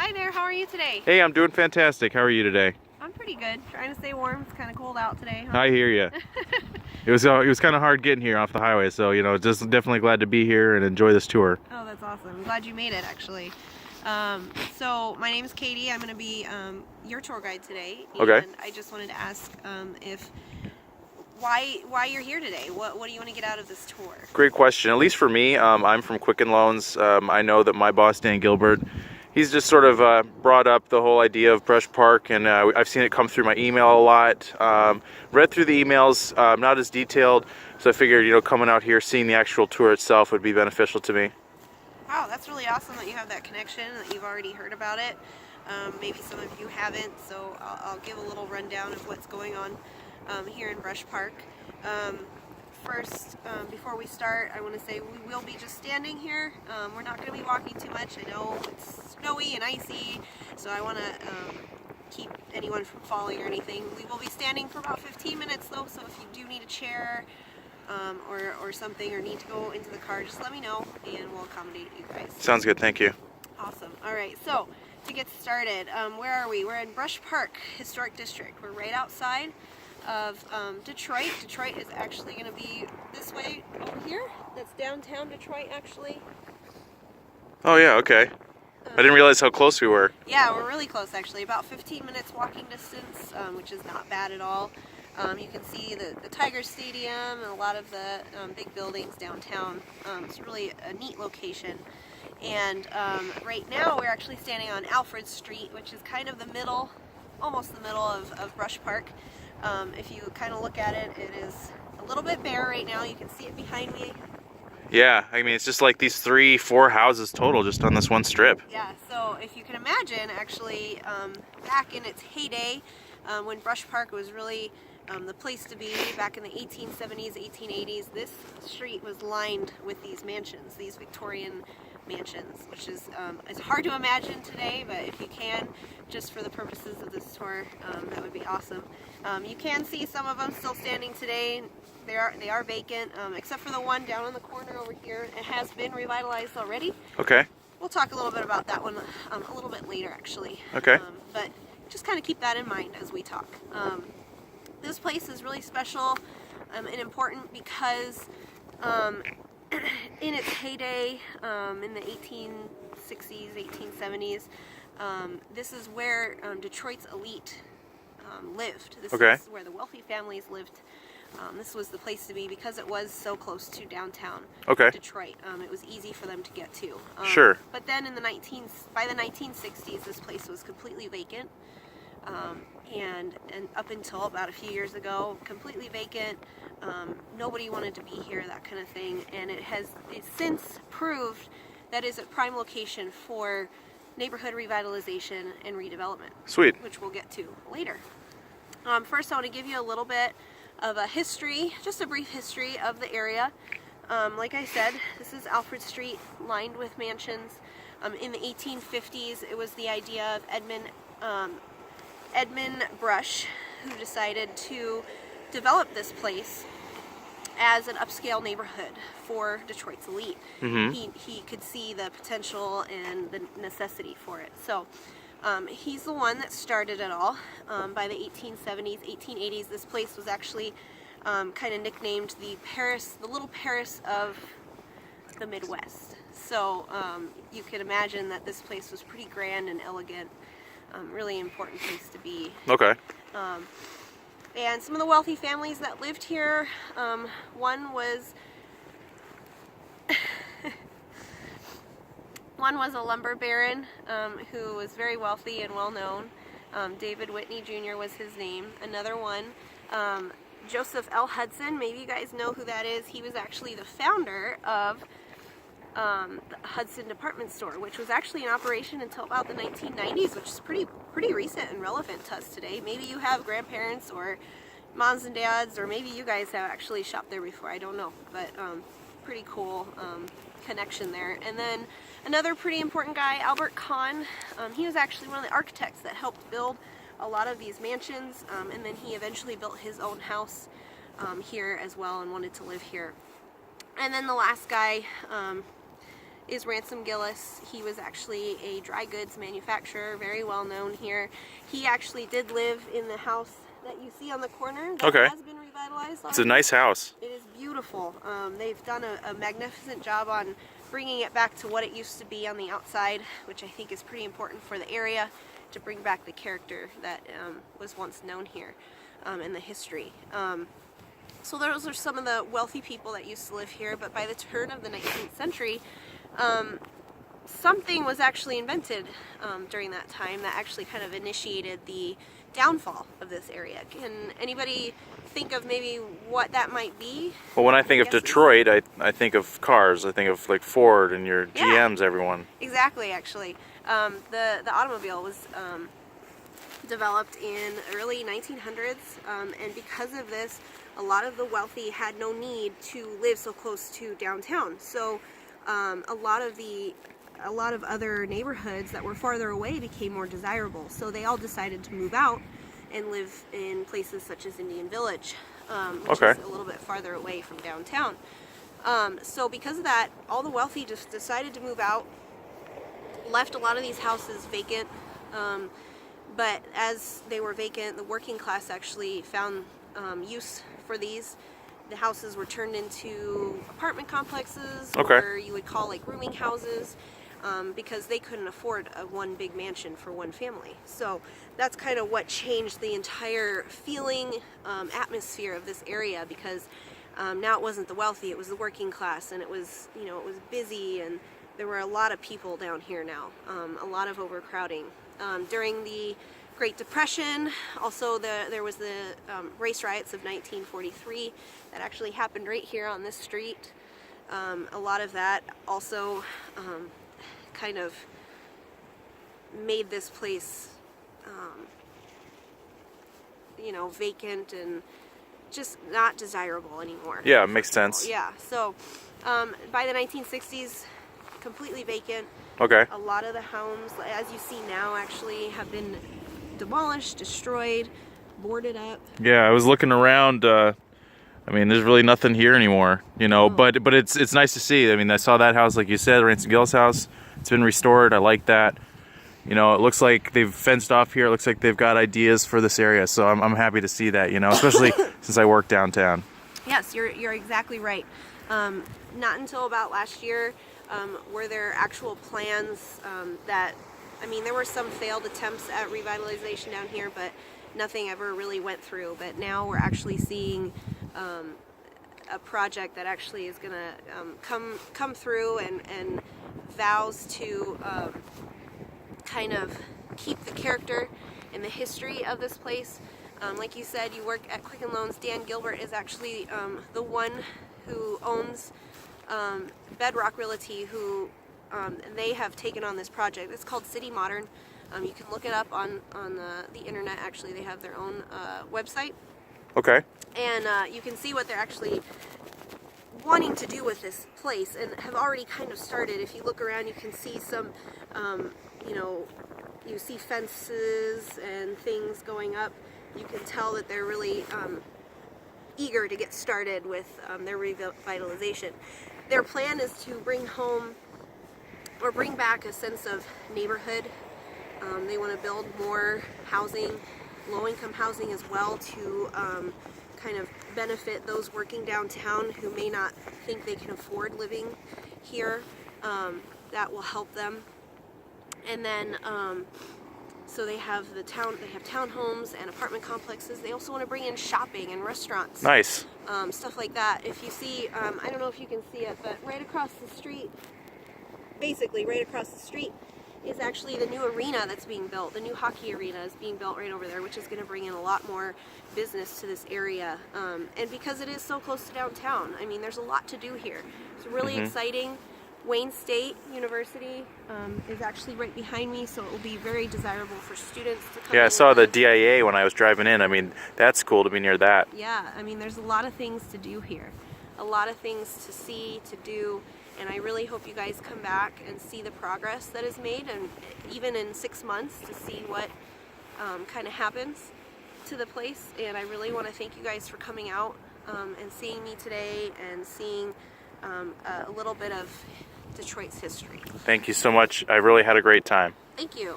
Hi there, how are you today? Hey, I'm doing fantastic. How are you today? I'm pretty good. Trying to stay warm. It's kind of cold out today. Huh? I hear you. It was kind of hard getting here off the highway, so just definitely glad to be here and enjoy this tour. Oh, that's awesome. I'm glad you made it, actually. So my name is Katie. I'm going to be your tour guide today. Okay. And I just wanted to ask why you're here today. What do you want to get out of this tour? Great question. At least for me, I'm from Quicken Loans. I know that my boss, Dan Gilbert, he's just sort of brought up the whole idea of Brush Park, and I've seen it come through my email a lot. Read through the emails, not as detailed, so I figured, coming out here, seeing the actual tour itself would be beneficial to me. Wow, that's really awesome that you have that connection, that you've already heard about it. Maybe some of you haven't, so I'll give a little rundown of what's going on here in Brush Park. First, before we start, I want to say we will be just standing here. We're not going to be walking too much. I know it's snowy and icy, so I want to keep anyone from falling or anything. We will be standing for about 15 minutes though, so if you do need a chair or something, or need to go into the car, just let me know and we'll accommodate you guys. Sounds good, thank you. Awesome. Alright, so to get started, where are we? We're in Brush Park Historic District. We're right outside of Detroit. Detroit is actually going to be this way over here. That's downtown Detroit, actually. Oh yeah, okay. I didn't realize how close we were. Yeah, we're really close actually. About 15 minutes walking distance, which is not bad at all. You can see the Tiger Stadium and a lot of the big buildings downtown. It's really a neat location. And right now we're actually standing on Alfred Street, which is kind of the middle, almost the middle of Brush Park. If you kind of look at it, it is a little bit bare right now. You can see it behind me. Yeah, I mean, it's just like these 3-4 houses total just on this one strip. Yeah, so if you can imagine, actually, back in its heyday, when Brush Park was really the place to be back in the 1870s, 1880s, this street was lined with these mansions, these Victorian mansions, which is it's hard to imagine today, but if you can, just for the purposes of this tour, that would be awesome. You can see some of them still standing today. They are vacant, except for the one down in the corner over here. It has been revitalized already. Okay. We'll talk a little bit about that one a little bit later, actually. Okay. But just kind of keep that in mind as we talk. This place is really special and important because in its heyday, in the 1860s, 1870s, this is where Detroit's elite lived. This is where the wealthy families lived. This was the place to be because it was so close to downtown Detroit. It was easy for them to get to. Sure. But then in the by the 1960s, this place was completely vacant. And up until about a few years ago, completely vacant. Nobody wanted to be here, that kind of thing. And it's since proved that is a prime location for neighborhood revitalization and redevelopment. Sweet. Which we'll get to later. First, I want to give you a little bit of a history, just a brief history of the area. Like I said, this is Alfred Street, lined with mansions. In the 1850s, it was the idea of Edmund Brush, who decided to develop this place as an upscale neighborhood for Detroit's elite. He could see the potential and the necessity for it. So he's the one that started it all. By the 1870s, 1880s, this place was actually kind of nicknamed the little Paris of the Midwest. So you can imagine that this place was pretty grand and elegant. Really important place to be. Okay. And some of the wealthy families that lived here, one was a lumber baron who was very wealthy and well known. David Whitney Jr. was his name. Another one, Joseph L. Hudson. Maybe you guys know who that is. He was actually the founder of the Hudson Department Store, which was actually in operation until about the 1990s, which is pretty recent and relevant to us today. Maybe you have grandparents or moms and dads, or maybe you guys have actually shopped there before. I don't know, but pretty cool connection there. And then another pretty important guy, Albert Kahn. He was actually one of the architects that helped build a lot of these mansions, and then he eventually built his own house here as well and wanted to live here. And then the last guy is Ransom Gillis. He was actually a dry goods manufacturer, very well known here. He actually did live in the house that you see on the corner that Okay. has been revitalized already. It's a nice house. It is beautiful. They've done a magnificent job on bringing it back to what it used to be on the outside, which I think is pretty important for the area to bring back the character that was once known here and the history. So those are some of the wealthy people that used to live here, but by the turn of the 19th century, something was actually invented during that time that actually kind of initiated the downfall of this area. Can anybody think of maybe what that might be? Well, when I think of Guesses? Detroit, I think of cars. I think of like Ford and your Yeah. GMs, everyone. Exactly, actually. The automobile was developed in early 1900s, and because of this, a lot of the wealthy had no need to live so close to downtown. So a lot of other neighborhoods that were farther away became more desirable. So they all decided to move out and live in places such as Indian Village, which Okay. is a little bit farther away from downtown. So because of that, all the wealthy just decided to move out, left a lot of these houses vacant, but as they were vacant, the working class actually found use for these. The houses were turned into apartment complexes, Okay. or you would call like rooming houses, because they couldn't afford one big mansion for one family. So that's kind of what changed the entire feeling, atmosphere of this area, because now it wasn't the wealthy, it was the working class, and it was, you know, it was busy, and there were a lot of people down here now, a lot of overcrowding. During the Great Depression, also there was the race riots of 1943 that actually happened right here on this street. A lot of that also kind of made this place, you know, vacant and just not desirable anymore. Yeah, makes sense. Yeah, so by the 1960s, completely vacant. Okay. A lot of the homes, as you see now, actually have been demolished, destroyed, boarded up. Yeah, I was looking around. I mean, there's really nothing here anymore, you know. But it's nice to see. I mean, I saw that house, like you said, Ransom Gillis house. It's been restored. I like that. You know, it looks like they've fenced off here. It looks like they've got ideas for this area. So I'm happy to see that. You know, especially since I work downtown. Yes, you're exactly right. Not until about last year were there actual plans that, I mean, there were some failed attempts at revitalization down here, but nothing ever really went through. But now we're actually seeing a project that actually is going to come through and vows to kind of keep the character and the history of this place. Like you said, you work at Quicken Loans. Dan Gilbert is actually the one who owns Bedrock Realty, who they have taken on this project. It's called City Modern. You can look it up on the internet. Actually, they have their own website, Okay. and you can see what they're actually wanting to do with this place, and have already kind of started. If you look around, you can see some, you know, you see fences and things going up. You can tell that they're really eager to get started with their revitalization. Their plan is to bring home or bring back a sense of neighborhood. They want to build more housing, low-income housing as well, to kind of benefit those working downtown who may not think they can afford living here. That will help them. And then so they have townhomes and apartment complexes. They also want to bring in shopping and restaurants. Nice. Stuff like that. If you see, I don't know if you can see it, but right across the street, basically right across the street, is actually the new arena that's being built. The new hockey arena is being built right over there, which is going to bring in a lot more business to this area. And because it is so close to downtown, I mean, there's a lot to do here. It's really exciting. Wayne State University is actually right behind me, so it will be very desirable for students to come in. Yeah, I saw the and- DIA when I was driving in. I mean, that's cool to be near that. Yeah, I mean, there's a lot of things to do here. A lot of things to see, to do, and I really hope you guys come back and see the progress that is made, and even in 6 months to see what kind of happens to the place. And I really want to thank you guys for coming out and seeing me today, and seeing a little bit of Detroit's history. Thank you so much. I really had a great time. Thank you.